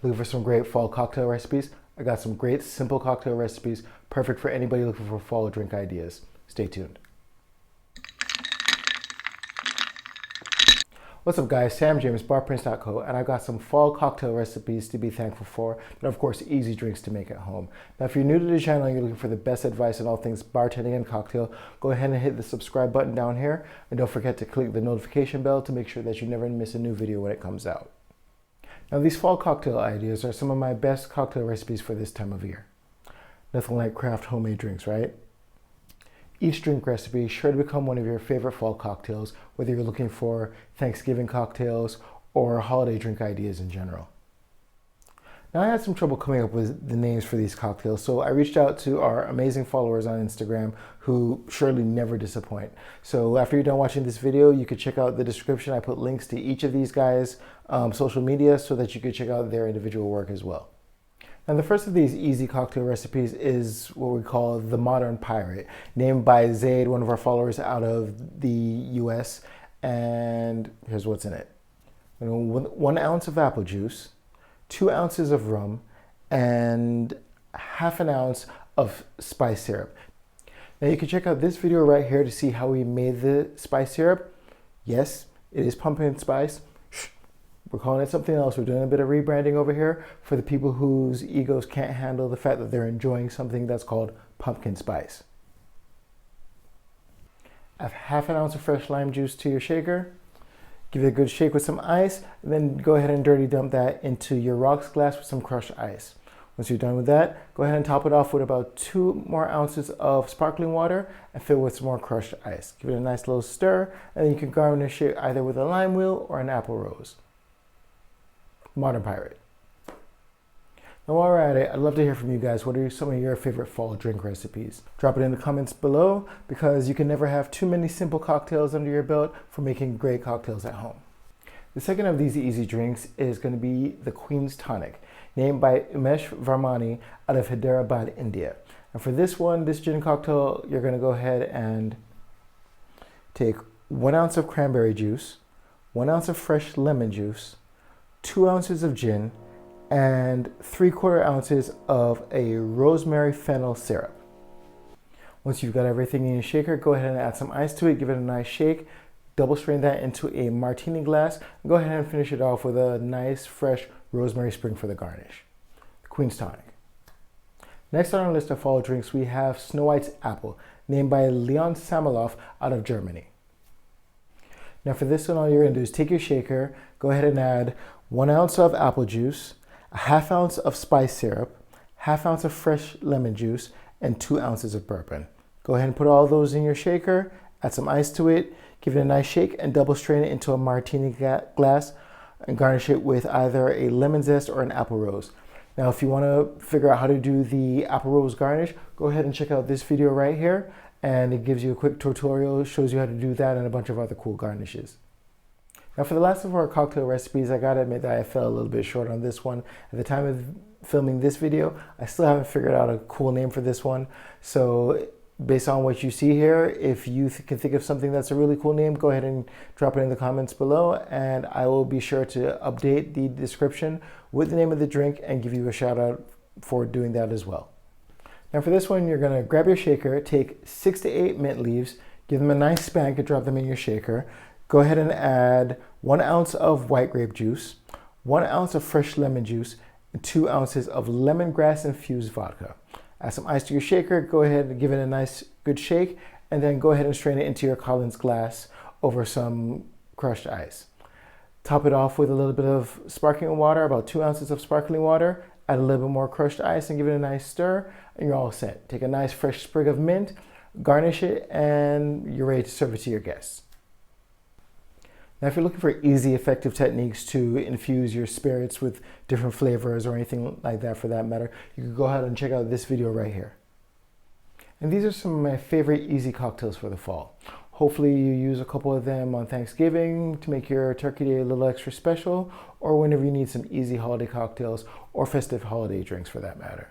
Looking for some great fall cocktail recipes? I got some great simple cocktail recipes, perfect for anybody looking for fall drink ideas. Stay tuned. What's up guys, Sam James, Barprints.co, and I've got some fall cocktail recipes to be thankful for, and of course easy drinks to make at home. Now if you're new to the channel and you're looking for the best advice on all things bartending and cocktail, go ahead and hit the subscribe button down here, and don't forget to click the notification bell to make sure that you never miss a new video when it comes out. Now these fall cocktail ideas are some of my best cocktail recipes for this time of year. Nothing like craft homemade drinks, right? Each drink recipe is sure to become one of your favorite fall cocktails, whether you're looking for Thanksgiving cocktails or holiday drink ideas in general. Now I had some trouble coming up with the names for these cocktails, so I reached out to our amazing followers on Instagram who surely never disappoint. So after you're done watching this video, you could check out the description. I put links to each of these guys' social media so that you could check out their individual work as well. Now the first of these easy cocktail recipes is what we call the Modern Pirate, named by Zaid, one of our followers out of the US, and here's what's in it. 1 ounce of apple juice, 2 ounces of rum, and ½ ounce of spice syrup. Now you can check out this video right here to see how we made the spice syrup. Yes, it is pumpkin spice. We're calling it something else. We're doing a bit of rebranding over here for the people whose egos can't handle the fact that they're enjoying something that's called pumpkin spice. Add ½ ounce of fresh lime juice to your shaker. Give it a good shake with some ice, and then go ahead and dirty dump that into your rocks glass with some crushed ice. Once you're done with that, go ahead and top it off with about 2 more ounces of sparkling water and fill with some more crushed ice. Give it a nice little stir, and then you can garnish it either with a lime wheel or an apple rose. Modern Pirate. Now while we're at it, I'd love to hear from you guys. What are some of your favorite fall drink recipes? Drop it in the comments below, because you can never have too many simple cocktails under your belt for making great cocktails at home. The second of these easy drinks is going to be the Queen's Tonic, named by Umesh Varmani out of Hyderabad, India. And for this one, this gin cocktail, you're going to go ahead and take 1 ounce of cranberry juice, 1 ounce of fresh lemon juice, 2 ounces of gin, and 3/4 ounces of a rosemary fennel syrup. Once you've got everything in your shaker, go ahead and add some ice to it, give it a nice shake, double strain that into a martini glass, and go ahead and finish it off with a nice fresh rosemary sprig for the garnish. The Queen's Tonic. Next on our list of fall drinks, we have Snow White's Apple, named by Leon Samilov out of Germany. Now for this one, all you're going to do is take your shaker, go ahead and add 1 ounce of apple juice, ½ ounce of spice syrup, ½ ounce of fresh lemon juice, and 2 ounces of bourbon. Go ahead and put all those in your shaker, add some ice to it, give it a nice shake, and double strain it into a martini glass, and garnish it with either a lemon zest or an apple rose. Now if you want to figure out how to do the apple rose garnish, go ahead and check out this video right here, and it gives you a quick tutorial, shows you how to do that and a bunch of other cool garnishes. Now for the last of our cocktail recipes, I gotta admit that I fell a little bit short on this one. At the time of filming this video, I still haven't figured out a cool name for this one. So based on what you see here, if you can think of something that's a really cool name, go ahead and drop it in the comments below, and I will be sure to update the description with the name of the drink and give you a shout out for doing that as well. Now for this one, you're gonna grab your shaker, take 6 to 8 mint leaves, give them a nice spank and drop them in your shaker. Go ahead and add 1 ounce of white grape juice, 1 ounce of fresh lemon juice, and 2 ounces of lemongrass infused vodka. Add some ice to your shaker, go ahead and give it a nice good shake, and then go ahead and strain it into your Collins glass over some crushed ice. Top it off with a little bit of sparkling water, about 2 ounces of sparkling water, add a little bit more crushed ice and give it a nice stir, and you're all set. Take a nice fresh sprig of mint, garnish it, and you're ready to serve it to your guests. Now, if you're looking for easy, effective techniques to infuse your spirits with different flavors or anything like that for that matter, you can go ahead and check out this video right here. And these are some of my favorite easy cocktails for the fall. Hopefully you use a couple of them on Thanksgiving to make your turkey day a little extra special, or whenever you need some easy holiday cocktails or festive holiday drinks for that matter.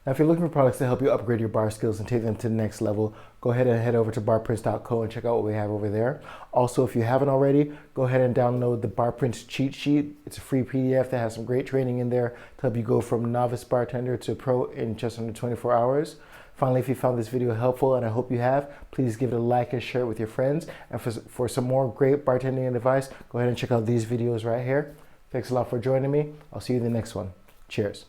Now, if you're looking for products to help you upgrade your bar skills and take them to the next level, go ahead and head over to barprints.co and check out what we have over there. Also, if you haven't already, go ahead and download the Barprints cheat sheet. It's a free PDF that has some great training in there to help you go from novice bartender to pro in just under 24 hours. Finally, if you found this video helpful, and I hope you have, please give it a like and share it with your friends. And for some more great bartending advice, go ahead and check out these videos right here. Thanks a lot for joining me. I'll see you in the next one. Cheers.